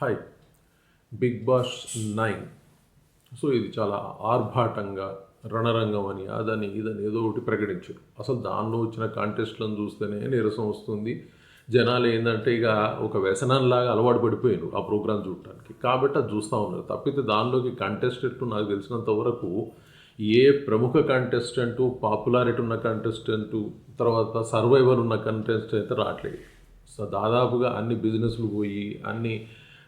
Hi. 'Big boss 9' so ఇది చాలా ఆర్భాటంగా రణరంగం అని అదని ఇదని ఏదో ఒకటి ప్రకటించారు. అసలు దానిలో వచ్చిన కాంటెస్ట్లను చూస్తేనే నీరసం వస్తుంది. జనాలు ఏంటంటే ఇక ఒక వ్యసనంలాగా అలవాటు పడిపోయారు ఆ ప్రోగ్రాం చూడటానికి. కాబట్టి అది చూస్తూ ఉన్నారు. తప్పితే దానిలోకి కంటెస్టెంట్ నాకు తెలిసినంత వరకు ఏ ప్రముఖ కంటెస్టెంటు, పాపులారిటీ ఉన్న కంటెస్టెంటు, తర్వాత సర్వైవర్ ఉన్న కంటెస్టెంట్ అయితే రావట్లేదు. సో దాదాపుగా అన్ని బిజినెస్లు పోయి అన్ని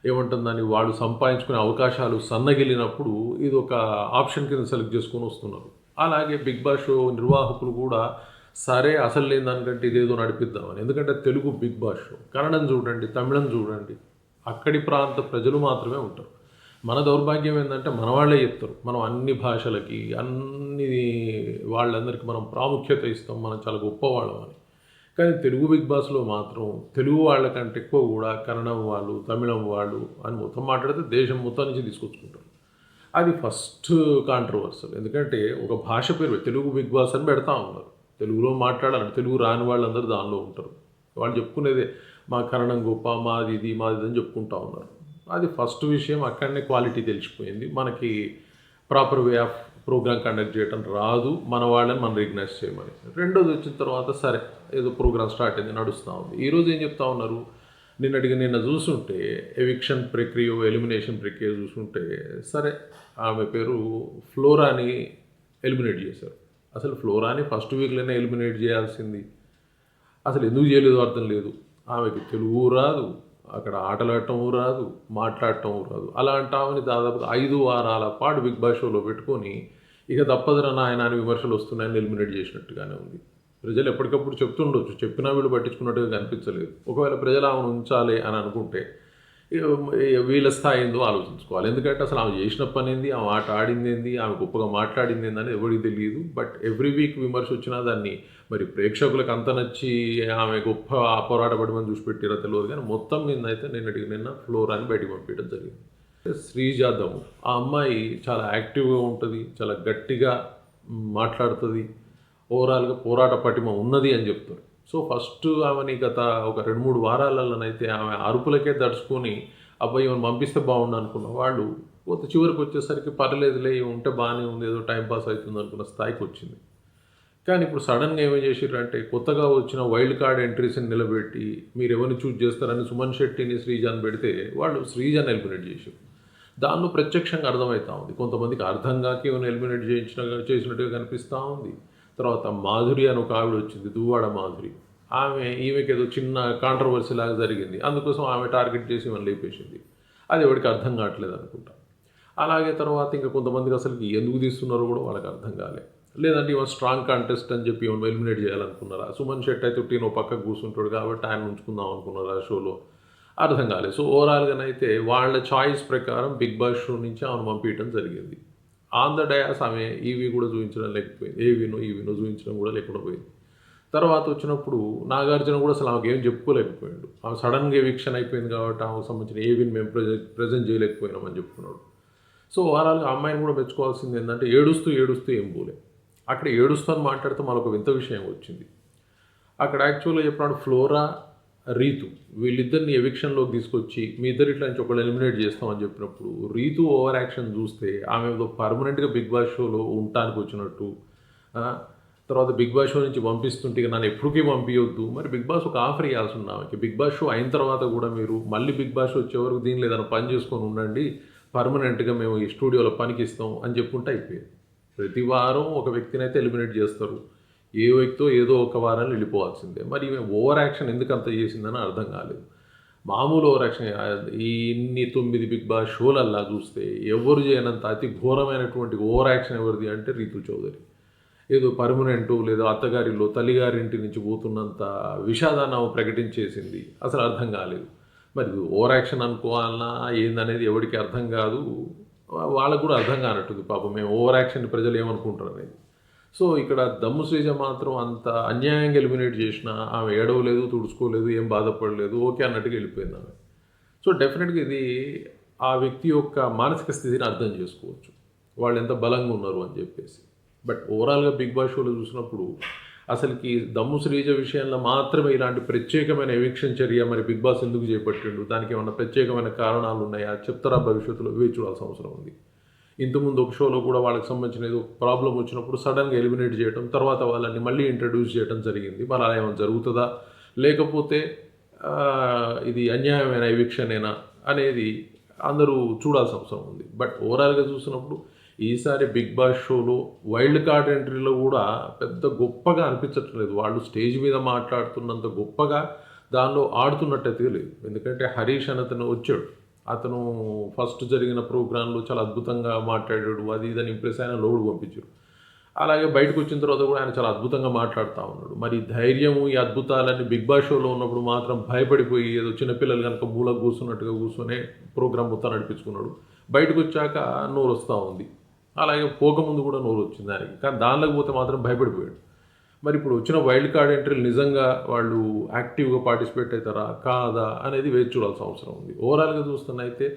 ఏమంటుందని వాడు సంపాదించుకునే అవకాశాలు సన్నగిలినప్పుడు ఇది ఒక ఆప్షన్ కింద సెలెక్ట్ చేసుకొని వస్తున్నారు. అలాగే బిగ్ బాస్ షో నిర్వాహకులు కూడా సరే అసలు లేని దానికంటే ఇదేదో నడిపిద్దామని. ఎందుకంటే తెలుగు బిగ్ బాస్ షో, కన్నడం చూడండి, తమిళం చూడండి, అక్కడి ప్రాంత ప్రజలు మాత్రమే ఉంటారు. మన దౌర్భాగ్యం ఏంటంటే మన వాళ్ళే చెప్తారు మనం అన్ని భాషలకి అన్ని వాళ్ళందరికీ మనం ప్రాముఖ్యత ఇస్తాం, మనం చాలా గొప్పవాళ్ళం అని. కానీ తెలుగు బిగ్ బాస్లో మాత్రం తెలుగు వాళ్ళకంటే ఎక్కువ కూడా కన్నడం వాళ్ళు, తమిళం వాళ్ళు అని మొత్తం మాట్లాడితే దేశం మొత్తం నుంచి తీసుకొచ్చుకుంటారు. అది ఫస్ట్ కాంట్రవర్సల్. ఎందుకంటే ఒక భాష పేరు తెలుగు బిగ్ బాస్ అని పెడతా ఉన్నారు. తెలుగులో మాట్లాడాలంటే తెలుగు రాని వాళ్ళందరూ దానిలో ఉంటారు. వాళ్ళు చెప్పుకునేదే మా కన్నడం గొప్ప, మాది ఇది మాది అని చెప్పుకుంటా ఉన్నారు. అది ఫస్ట్ విషయం. అక్కడనే క్వాలిటీ తెలిసిపోయింది. మనకి proper way of program conduct చేయడం రాదు, మన వాళ్ళని మనం రికగ్నైజ్ చేయమని. రెండోది వచ్చిన తర్వాత సరే ఏదో ప్రోగ్రామ్ స్టార్ట్ అయింది, నడుస్తూ ఉంది. ఈరోజు ఏం చెప్తా ఉన్నారు, నిన్న చూసుంటే ఎవిక్షన్ ప్రక్రియ, ఎలిమినేషన్ ప్రక్రియ చూసుంటే సరే ఆమె పేరు ఫ్లోరాని ఎలిమినేట్ చేశారు. అసలు ఫ్లోరాని ఫస్ట్ వీక్లోనే ఎలిమినేట్ చేయాల్సింది. అసలు ఎందుకు చేయలేదు అర్థం లేదు. ఆమెకి తెలుగు రాదు, అక్కడ ఆటలాడటం రాదు, మాట్లాడటం రాదు. అలాంటి ఆమెని దాదాపు 5 వారాల పాటు బిగ్ బాస్ షోలో పెట్టుకొని ఇక తప్పదురా నాయన అని విమర్శలు వస్తున్నాయని ఎలిమినేట్ చేసినట్టుగానే ఉంది. ప్రజలు ఎప్పటికప్పుడు చెప్తుండొచ్చు, చెప్పినా వీళ్ళు పట్టించుకున్నట్టుగా కనిపించలేదు. ఒకవేళ ప్రజలు ఆమెను ఉంచాలి అని అనుకుంటే వీళ్ళ స్థాయి ఏందో ఆలోచించుకోవాలి. ఎందుకంటే అసలు ఆమె చేసిన పని ఏంది, ఆమె ఆట ఆడింది ఏంది, ఆమె గొప్పగా మాట్లాడింది ఏందని ఎవరికి తెలియదు. బట్ ఎవ్రీ వీక్ విమర్శ వచ్చినా దాన్ని మరి ప్రేక్షకులకు అంత నచ్చి ఆమె గొప్ప పోరాటపడమని చూసి పెట్టారో తెలియదు. కానీ మొత్తం మీద అయితే నిన్న ఫ్లోరాని బయటికి పంపించడం జరిగింది. శ్రీజాదవ్ ఆ అమ్మాయి చాలా యాక్టివ్గా ఉంటుంది, చాలా గట్టిగా మాట్లాడుతుంది, ఓవరాల్గా పోరాట పటిమ ఉన్నది అని చెప్తారు. సో ఫస్ట్ ఆమెని గత ఒక 2-3 వారాలలోనైతే ఆమె అరుపులకే దడుచుకొని అబ్బాయి ఏమైనా పంపిస్తే బాగుండు అనుకున్న వాళ్ళు చివరికి వచ్చేసరికి పర్లేదులే ఉంటే బాగానే ఉంది, ఏదో టైంపాస్ అవుతుంది అనుకున్న స్థాయికి వచ్చింది. కానీ ఇప్పుడు సడన్గా ఏమేం చేసిర్రంటే కొత్తగా వచ్చిన వైల్డ్ కార్డ్ ఎంట్రీస్ని నిలబెట్టి మీరు ఎవరిని చూజ్ చేస్తారని సుమన్ శెట్టిని, శ్రీజాన్ పెడితే వాళ్ళు శ్రీజాన్ ఎలిమినేట్ చేశారు. దానిలో ప్రత్యక్షంగా అర్థమవుతూ ఉంది. కొంతమందికి అర్థం కాక ఏమైనా ఎలిమినేట్ చేసినట్టుగా కనిపిస్తూ ఉంది. తర్వాత మాధురి అని ఒక ఆవిడ వచ్చింది, దువ్వాడ మాధురి. ఈమెకి ఏదో చిన్న కాంట్రవర్సీ లాగా జరిగింది, అందుకోసం ఆమె టార్గెట్ చేసి ఏమైనా లేపేసింది. అది ఎవరికి అర్థం కావట్లేదు అనుకుంటా. అలాగే తర్వాత ఇంకా కొంతమందికి అసలు ఎందుకు తీస్తున్నారో కూడా వాళ్ళకి అర్థం కాలేదు. లేదంటే ఇవన్న స్ట్రాంగ్ కాంటెస్ట్ అని చెప్పి ఏమైనా ఎలిమినేట్ చేయాలనుకున్నారా? సుమన్ శెట్టి అయితే టీనో పక్కకు కూర్చుంటాడు కాబట్టి ఆయన ఉంచుకుందాం అనుకున్నారు ఆ షోలో, అర్థం కాలేదు. సో ఓవరాల్గానైతే వాళ్ళ చాయిస్ ప్రకారం బిగ్ బాస్ షో నుంచి ఆమెను పంపించడం జరిగింది. ఆన్ ద డయాస్ ఆమె ఈవీ కూడా చూపించడం లేకపోయింది, ఈవీనో చూపించడం కూడా లేకుండా పోయింది. తర్వాత వచ్చినప్పుడు నాగార్జున కూడా అసలు ఆమెకు ఏం చెప్పుకోలేకపోయాడు. ఆమె సడన్గా ఎవిక్షన్ అయిపోయింది కాబట్టి ఆమెకు సంబంధించిన ఏవీని మేము ప్రజెంట్ చేయలేకపోయినామని చెప్పుకున్నాడు. సో ఓవరాల్గా అమ్మాయిని కూడా మెచ్చుకోవాల్సింది ఏంటంటే ఏడుస్తూ ఏం పోలే. అక్కడ ఏడుస్తాను మాట్లాడితే మనకు వింత విషయం వచ్చింది. అక్కడ యాక్చువల్గా చెప్పినాడు ఫ్లోరా, రీతు వీళ్ళిద్దరిని ఎవిక్షన్లోకి తీసుకొచ్చి మీ ఇద్దరు ఇట్లా నుంచి ఒకళ్ళు ఎలిమినేట్ చేస్తామని చెప్పినప్పుడు రీతు ఓవర్ యాక్షన్ చూస్తే ఆమె ఏదో పర్మనెంట్గా బిగ్ బాస్ షోలో ఉండటానికి వచ్చినట్టు, తర్వాత బిగ్ బాస్ షో నుంచి పంపిస్తుంటే ఇక నన్ను ఎప్పటికీ పంపించొద్దు, మరి బిగ్ బాస్ ఒక ఆఫర్ ఇవ్వాల్సి ఉంది ఆమెకి. బిగ్ బాస్ షో అయిన తర్వాత కూడా మీరు మళ్ళీ బిగ్ బాస్ షో వచ్చే వరకు దీనిలో ఏదైనా పని చేసుకొని ఉండండి, పర్మనెంట్గా మేము ఈ స్టూడియోలో పనికి ఇస్తాం అని చెప్పుకుంటే అయిపోయింది. ప్రతి వారం ఒక వ్యక్తిని అయితే ఎలిమినేట్ చేస్తారు, ఏ వ్యక్తితో ఏదో ఒక వారాన్ని వెళ్ళిపోవాల్సిందే. మరి ఈమె ఓవర్ యాక్షన్ ఎందుకు అంత చేసిందని అర్థం కాలేదు. మామూలు ఓవర్ యాక్షన్ ఇన్ని 9 బిగ్ బాస్ షోలల్లా చూస్తే ఎవరు చేయనంత అతి ఘోరమైనటువంటి ఓవర్ యాక్షన్ ఎవరిది అంటే రీతు చౌదరి. ఏదో పర్మనెంటు లేదా అత్తగారిలో తల్లిగారింటి నుంచి పోతున్నంత విషాదాన్ని ఆమె ప్రకటించేసింది. అసలు అర్థం కాలేదు. మరి ఓవర్ యాక్షన్ అనుకోవాలన్నా ఏందనేది ఎవరికి అర్థం కాదు, వాళ్ళకు కూడా అర్థం కానట్టుంది. పాపం మేము ఓవర్ యాక్షన్ ప్రజలు ఏమనుకుంటారు అనేది. సో ఇక్కడ దమ్ము శ్రీజ మాత్రం అంత అన్యాయంగా ఎలిమినేట్ చేసిన ఆమె ఏడవలేదు, తుడుచుకోలేదు, ఏం బాధపడలేదు, ఓకే అన్నట్టుగా వెళ్ళిపోయింది ఆమె. సో డెఫినెట్గా ఇది ఆ వ్యక్తి యొక్క మానసిక స్థితిని అర్థం చేసుకోవచ్చు, వాళ్ళు ఎంత బలంగా ఉన్నారు అని చెప్పేసి. బట్ ఓవరాల్గా బిగ్ బాస్ షోలో చూసినప్పుడు అసలుకి దమ్ము శ్రీజ విషయంలో మాత్రమే ఇలాంటి ప్రత్యేకమైన ఎవిక్షన్ చర్య మరి బిగ్ బాస్ ఎందుకు చేపట్టిండు, దానికి ఏమన్నా ప్రత్యేకమైన కారణాలు ఉన్నాయా చెప్తారా భవిష్యత్తులో వేచి చూడాల్సిన అవసరం ఉంది. ఇంతకుముందు ఒక షోలో కూడా వాళ్ళకి సంబంధించిన ఏదో ప్రాబ్లం వచ్చినప్పుడు సడన్గా ఎలిమినేట్ చేయడం, తర్వాత వాళ్ళని మళ్ళీ ఇంట్రడ్యూస్ చేయడం జరిగింది. మరి అలా ఏమైనా జరుగుతుందా, లేకపోతే ఇది అన్యాయమైన ఎవిక్షనేనా అనేది అందరూ చూడాల్సిన అవసరం ఉంది. బట్ ఓవరాల్గా చూసినప్పుడు ఈసారి బిగ్ బాస్ షోలో వైల్డ్ కార్డ్ ఎంట్రీలో కూడా పెద్ద గొప్పగా అనిపించట్లేదు. వాళ్ళు స్టేజ్ మీద మాట్లాడుతున్నంత గొప్పగా దానిలో ఆడుతున్నట్టయితే లేదు. ఎందుకంటే హరీష్ అని అతను వచ్చాడు, అతను ఫస్ట్ జరిగిన ప్రోగ్రాంలో చాలా అద్భుతంగా మాట్లాడాడు, అది ఇదని ఇంప్రెస్ అయిన లోడు పంపించారు. అలాగే బయటకు వచ్చిన తర్వాత కూడా ఆయన చాలా అద్భుతంగా మాట్లాడుతూ ఉన్నాడు. మరి ధైర్యము ఈ అద్భుతాలన్నీ బిగ్ బాస్ షోలో ఉన్నప్పుడు మాత్రం భయపడిపోయి ఏదో చిన్నపిల్లలు కనుక మూలకు కూర్చున్నట్టుగా కూర్చొనే ప్రోగ్రామ్ మొత్తం నడిపించుకున్నాడు. బయటకు వచ్చాక నోరు వస్తూ ఉంది, అలాగే పోకముందు కూడా నోరు వచ్చింది దానికి, కానీ దానిలోకి పోతే మాత్రం భయపడిపోయాడు. మరి ఇప్పుడు వచ్చిన వైల్డ్ కార్డ్ ఎంట్రీలు నిజంగా వాళ్ళు యాక్టివ్గా పార్టిసిపేట్ అవుతారా కాదా అనేది వేచి చూడాల్సిన అవసరం ఉంది. ఓవరాల్గా చూస్తున్నైతే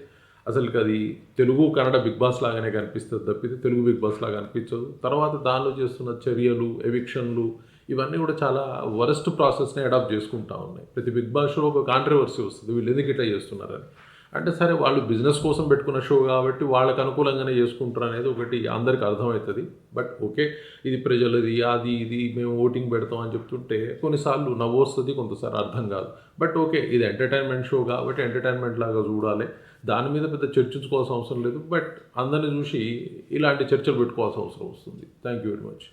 అసలుకి అది తెలుగు కన్నడ బిగ్ బాస్ లాగానే కనిపిస్తుంది తప్పితే తెలుగు బిగ్ బాస్ లాగా అనిపించదు. తర్వాత దానిలో చేస్తున్న చర్యలు, ఎవిక్షన్లు ఇవన్నీ కూడా చాలా వరస్ట్ ప్రాసెస్ని అడాప్ట్ చేసుకుంటా ఉన్నాయి. ప్రతి బిగ్ బాస్ షో ఒక కాంట్రవర్సీ వస్తుంది, వీళ్ళు ఎందుకు ఇట్లా చేస్తున్నారని. అంటే సరే వాళ్ళు బిజినెస్ కోసం పెట్టుకున్న షో కాబట్టి వాళ్ళకి అనుకూలంగానే చేసుకుంటారు అనేది ఒకటి అందరికి అర్థమవుతుంది. బట్ ఓకే, ఇది ప్రజలది, అది ఇది మేము ఓటింగ్ పెడతాం అని చెప్తుంటే కొన్నిసార్లు నవ్వు వస్తుంది, కొంతసారి అర్థం కాదు. బట్ ఓకే, ఇది ఎంటర్టైన్మెంట్ షో కాబట్టి ఎంటర్టైన్మెంట్ లాగా చూడాలి, దాని మీద పెద్ద చర్చించుకోవాల్సిన అవసరం లేదు. బట్ అందరిని చూసి ఇలాంటి చర్చలు పెట్టుకోవాల్సిన అవసరం వస్తుంది. Thank you very much.